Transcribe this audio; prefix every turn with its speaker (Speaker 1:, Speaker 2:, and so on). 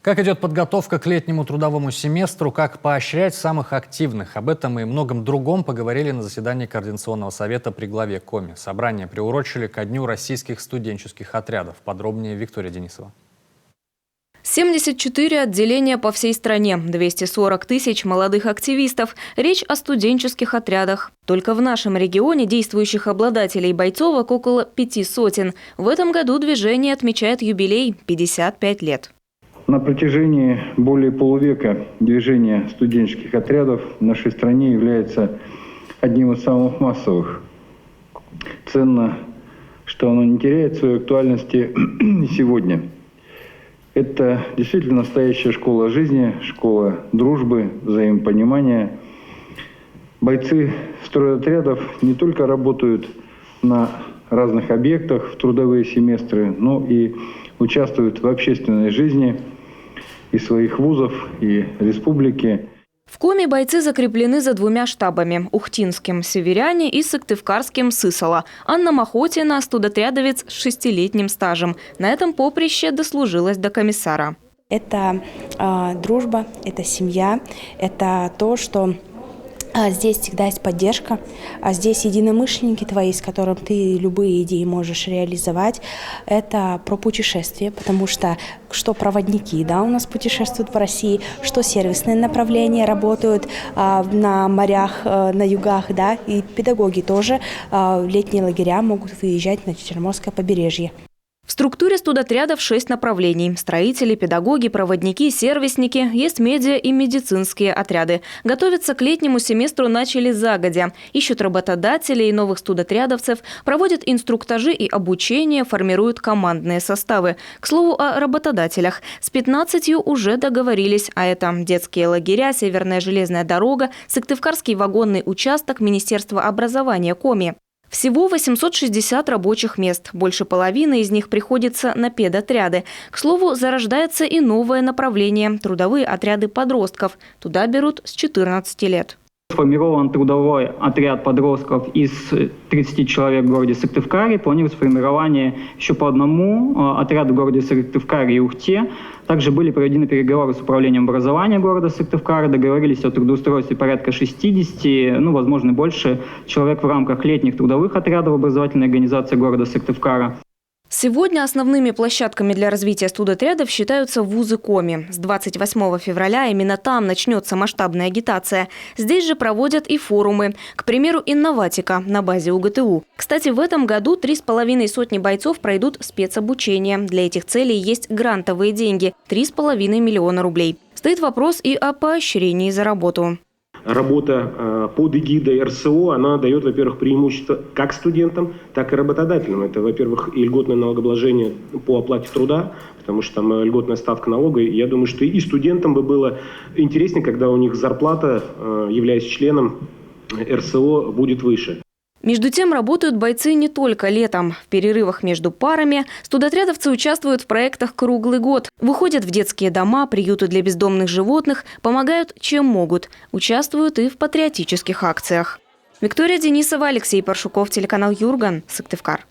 Speaker 1: Как идет подготовка к летнему трудовому семестру, как поощрять самых активных? Об этом и многом другом поговорили на заседании Координационного совета при главе Коми. Собрание приурочили ко Дню российских студенческих отрядов. Подробнее Виктория Денисова.
Speaker 2: 74 отделения по всей стране, 240 тысяч молодых активистов. Речь о студенческих отрядах. Только в нашем регионе действующих обладателей бойцовок около 500. В этом году движение отмечает юбилей – 55 лет.
Speaker 3: На протяжении более полувека движение студенческих отрядов в нашей стране является одним из самых массовых. Ценно, что оно не теряет своей актуальности сегодня. Это действительно настоящая школа жизни, школа дружбы, взаимопонимания. Бойцы стройотрядов не только работают на разных объектах в трудовые семестры, но и участвуют в общественной жизни и своих вузов, и республики.
Speaker 2: В Коми бойцы закреплены за двумя штабами – Ухтинским – Северяне и Сыктывкарским – Сысола. Анна Махотина – студотрядовец с 6-летним стажем. На этом поприще дослужилась до комиссара.
Speaker 4: Это дружба, это семья, это то, что здесь всегда есть поддержка, здесь единомышленники твои, с которым ты любые идеи можешь реализовать. Это про путешествия, потому что проводники, у нас путешествуют по России, что сервисные направления работают на морях, на югах, и педагоги тоже в летние лагеря могут выезжать на Черноморское побережье.
Speaker 2: В структуре студотрядов 6 направлений – строители, педагоги, проводники, сервисники, есть медиа и медицинские отряды. Готовиться к летнему семестру начали загодя. Ищут работодателей и новых студотрядовцев, проводят инструктажи и обучение, формируют командные составы. К слову о работодателях. С 15 уже договорились, а это детские лагеря, Северная железная дорога, Сыктывкарский вагонный участок, Министерство образования Коми. Всего 860 рабочих мест. Больше половины из них приходится на педотряды. К слову, зарождается и новое направление – трудовые отряды подростков. Туда берут с 14 лет.
Speaker 5: Сформирован трудовой отряд подростков из 30 человек в городе Сыктывкаре. Планируется формирование еще по одному отряду в городе Сыктывкаре и Ухте. Также были проведены переговоры с управлением образования города Сыктывкара. Договорились о трудоустройстве порядка 60, возможно, больше человек в рамках летних трудовых отрядов образовательной организации города Сыктывкара.
Speaker 2: Сегодня основными площадками для развития студотрядов считаются вузы Коми. С 28 февраля именно там начнется масштабная агитация. Здесь же проводят и форумы. К примеру, «Инноватика» на базе УГТУ. Кстати, в этом году 3,5 сотни бойцов пройдут спецобучение. Для этих целей есть грантовые деньги – 3,5 миллиона рублей. Стоит вопрос и о поощрении за работу.
Speaker 6: Работа под эгидой РСО, она дает, во-первых, преимущество как студентам, так и работодателям. Это, во-первых, и льготное налогообложение по оплате труда, потому что там льготная ставка налога. Я думаю, что и студентам бы было интереснее, когда у них зарплата, являясь членом РСО, будет выше.
Speaker 2: Между тем работают бойцы не только летом. В перерывах между парами студотрядовцы участвуют в проектах круглый год. Выходят в детские дома, приюты для бездомных животных, помогают чем могут. Участвуют и в патриотических акциях. Виктория Денисова, Алексей Паршуков, телеканал Юрган, Сыктывкар.